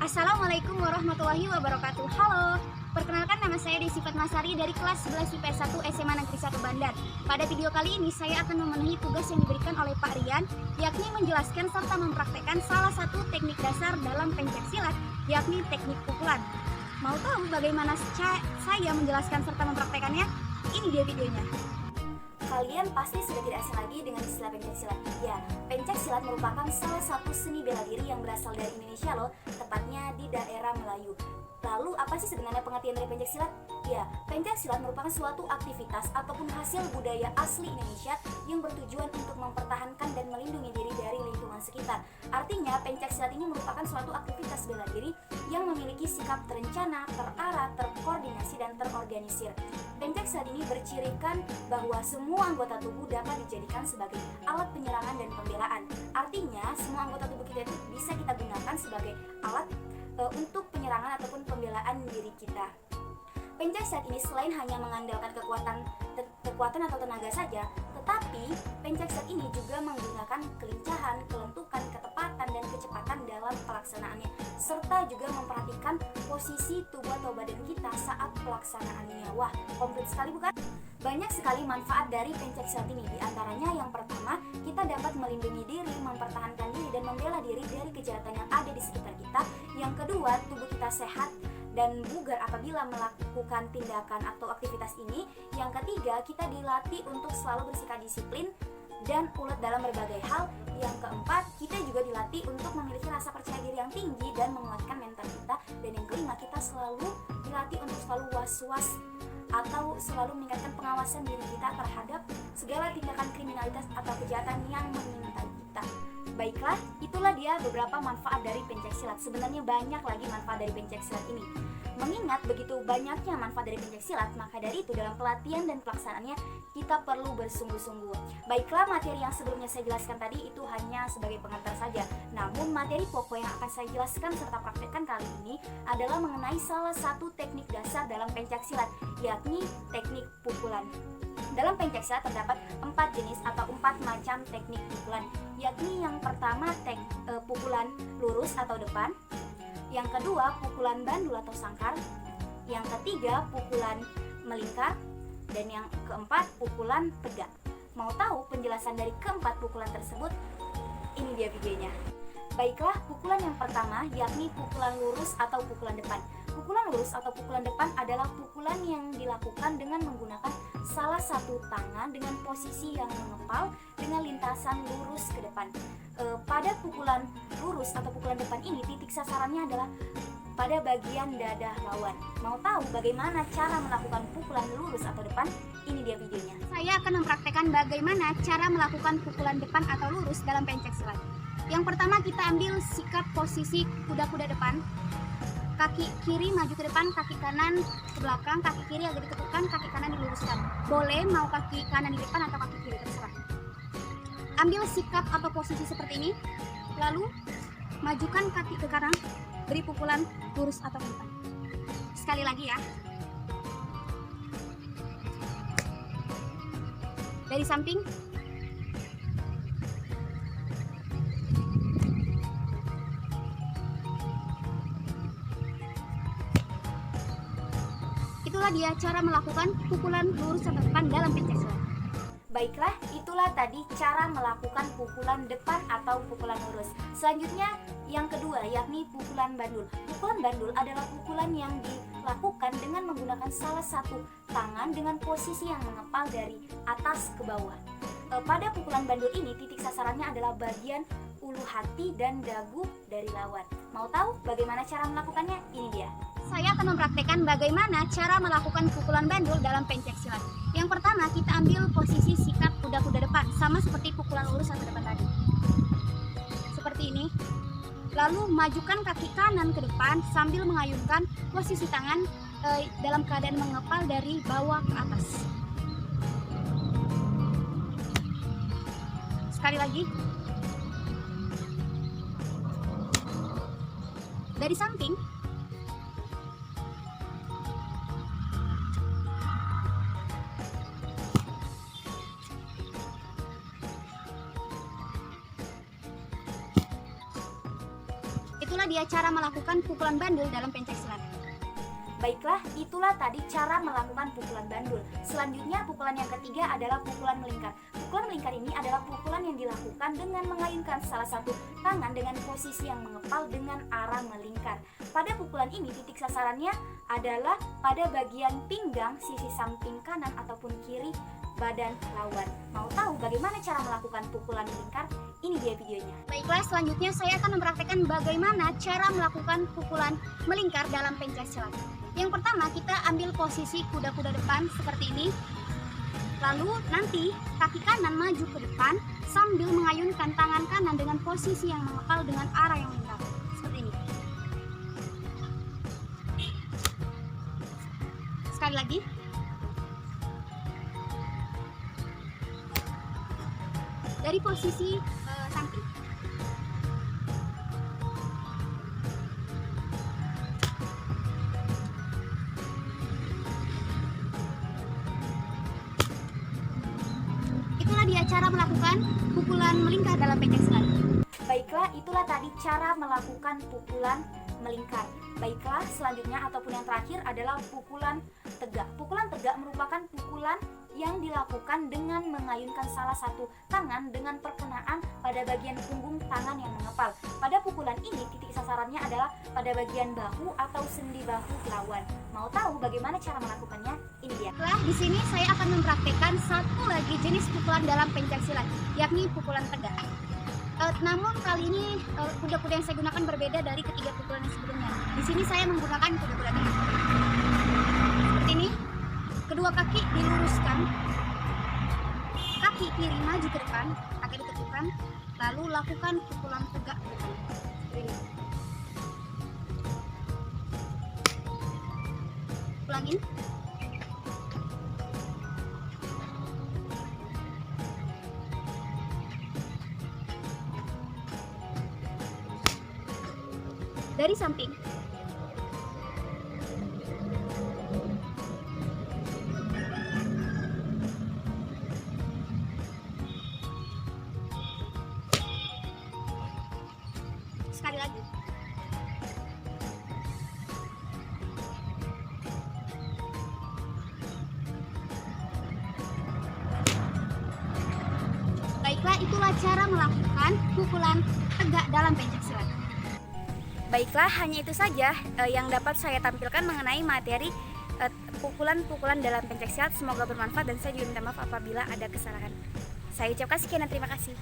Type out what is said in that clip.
Assalamualaikum warahmatullahi wabarakatuh. Halo, perkenalkan nama saya Desi Fatmasari dari kelas 11 IPS 1 SMA Negeri 1 Bandar. Pada video kali ini saya akan memenuhi tugas yang diberikan oleh Pak Rian, yakni menjelaskan serta mempraktekkan salah satu teknik dasar dalam pencaksilat, yakni teknik pukulan. Mau tahu bagaimana saya menjelaskan serta mempraktekannya? Ini dia videonya. Kalian pasti sudah tidak asing lagi dengan istilah pencaksilat. Ya, pencaksilat merupakan salah satu seni bela diri yang berasal dari Indonesia loh, tepatnya di daerah Melayu. Lalu apa sih sebenarnya pengertian dari pencaksilat? Ya, pencaksilat merupakan suatu aktivitas ataupun hasil budaya asli Indonesia yang bertujuan untuk mempertahankan dan melindungi diri dari lingkungan sekitar. Artinya, pencaksilat ini merupakan suatu aktivitas bela diri yang memiliki sikap terencana, terarah, terkoordinasi, dan terorganisir. Pencaksilat ini bercirikan bahwa semua anggota tubuh dapat dijadikan sebagai alat penyerangan dan pembelaan. Artinya, semua anggota tubuh kita itu bisa kita gunakan sebagai alat untuk penyerangan ataupun pembelaan diri kita. Pencaksilat ini selain hanya mengandalkan kekuatan atau tenaga saja, tetapi pencaksilat ini juga menggunakan kelincahan, kelentukan, ketepatan, dan kecepatan dalam pelaksanaannya, serta juga memperhatikan posisi tubuh atau badan kita saat pelaksanaannya. Wah, komplit sekali bukan? Banyak sekali manfaat dari pencaksilat ini. Di antaranya yang pertama, kita dapat melindungi diri, mempertahankan diri, dan membela diri dari kejahatan yang ada di sekitar kita. Yang kedua, tubuh kita sehat dan bugar apabila melakukan tindakan atau aktivitas ini. Yang ketiga, kita dilatih untuk selalu bersikap disiplin dan ulet dalam berbagai hal. Yang keempat, kita juga dilatih untuk memiliki rasa percaya diri yang tinggi dan menguatkan mental kita. Dan yang kelima, kita selalu dilatih untuk selalu was-was atau selalu meningkatkan pengawasan diri kita terhadap segala tindakan kriminalitas atau kejahatan yang mengintai kita. Baiklah, itulah dia beberapa manfaat dari pencaksilat. Sebenarnya banyak lagi manfaat dari pencaksilat ini. Mengingat begitu banyaknya manfaat dari pencaksilat, maka dari itu dalam pelatihan dan pelaksanaannya kita perlu bersungguh-sungguh. Baiklah, materi yang sebelumnya saya jelaskan tadi itu hanya sebagai pengantar saja. Namun materi pokok yang akan saya jelaskan serta praktekkan kali ini adalah mengenai salah satu teknik dasar dalam pencaksilat, yakni teknik pukulan. Dalam pencaksilat terdapat 4 jenis atau 4 macam teknik pukulan, yakni yang pertama pukulan lurus atau depan, yang kedua pukulan bandul atau sangkar, yang ketiga pukulan melingkar, dan yang keempat pukulan tegak. Mau tahu penjelasan dari keempat pukulan tersebut? Ini dia videonya. Baiklah, pukulan yang pertama yakni pukulan lurus atau pukulan depan. Pukulan lurus atau pukulan depan adalah pukulan yang dilakukan dengan menggunakan salah satu tangan dengan posisi yang mengepal dengan lintasan lurus ke depan. Pada pukulan lurus atau pukulan depan ini, titik sasarannya adalah pada bagian dada lawan. Mau tahu bagaimana cara melakukan pukulan lurus atau depan? Ini dia videonya. Saya akan mempraktekkan bagaimana cara melakukan pukulan depan atau lurus dalam pencaksilat. Yang pertama, kita ambil sikap posisi kuda-kuda depan. Kaki kiri maju ke depan, kaki kanan ke belakang, kaki kiri agak ditekan, kaki kanan diluruskan. Boleh mau kaki kanan di depan atau kaki kiri, terserah. Ambil sikap atau posisi seperti ini, lalu majukan kaki ke kanan, beri pukulan lurus atau ke depan. Sekali lagi ya. Dari samping. Itulah dia cara melakukan pukulan lurus atau depan dalam pencaksilat. Baiklah, itulah tadi cara melakukan pukulan depan atau pukulan lurus. Selanjutnya yang kedua yakni pukulan bandul. Pukulan bandul adalah pukulan yang dilakukan dengan menggunakan salah satu tangan dengan posisi yang mengepal dari atas ke bawah. Pada pukulan bandul ini titik sasarannya adalah bagian ulu hati dan dagu dari lawan. Mau tahu bagaimana cara melakukannya? Ini dia. Saya akan mempraktekkan bagaimana cara melakukan pukulan bandul dalam pencaksilat. Yang pertama, kita ambil posisi sikap kuda-kuda depan, sama seperti pukulan lurus atau depan tadi. Seperti ini. Lalu majukan kaki kanan ke depan sambil mengayunkan posisi tangan dalam keadaan mengepal dari bawah ke atas. Sekali lagi. Dari samping. Itulah dia cara melakukan pukulan bandul dalam pencaksilat. Baiklah, itulah tadi cara melakukan pukulan bandul. Selanjutnya, pukulan yang ketiga adalah pukulan melingkar. Pukulan melingkar ini adalah pukulan yang dilakukan dengan mengayunkan salah satu tangan dengan posisi yang mengepal dengan arah melingkar. Pada pukulan ini, titik sasarannya adalah pada bagian pinggang sisi samping kanan ataupun kiri badan lawan. Mau tahu bagaimana cara melakukan pukulan melingkar? Ini dia videonya. Baiklah, selanjutnya saya akan mempraktekkan bagaimana cara melakukan pukulan melingkar dalam pencaksilat. Yang pertama, kita ambil posisi kuda-kuda depan seperti ini. Lalu nanti kaki kanan maju ke depan sambil mengayunkan tangan kanan dengan posisi yang mengepal dengan arah yang melingkar. Seperti ini. Sekali lagi. Dari posisi samping. Itulah dia cara melakukan pukulan melingkar dalam pencaksilat. Baiklah, itulah tadi cara melakukan pukulan melingkar. Baiklah, selanjutnya ataupun yang terakhir adalah pukulan tegak. Pukulan tegak merupakan pukulan yang dilakukan dengan mengayunkan salah satu tangan dengan perkenaan pada bagian punggung tangan yang mengepal. Pada pukulan ini, titik sasarannya adalah pada bagian bahu atau sendi bahu lawan. Mau tahu bagaimana cara melakukannya? Ini dia. Setelah di sini saya akan mempraktekkan satu lagi jenis pukulan dalam pencaksilat, yakni pukulan tegak. Namun kali ini kuda-kuda yang saya gunakan berbeda dari ketiga pukulan yang sebelumnya. Di sini saya menggunakan kuda-kuda tegak. Seperti ini. Kedua kaki diluruskan, kaki kiri maju ke depan, kaki diteguhkan, lalu lakukan pukulan tegak ke depan. Ini. Ulangin. Dari samping. Sekali lagi. Baiklah, itulah cara melakukan pukulan tegak dalam pencaksilat. Baiklah, hanya itu saja yang dapat saya tampilkan mengenai materi pukulan-pukulan dalam pencaksilat. Semoga bermanfaat dan saya juga minta maaf apabila ada kesalahan. Saya ucapkan sekian dan terima kasih.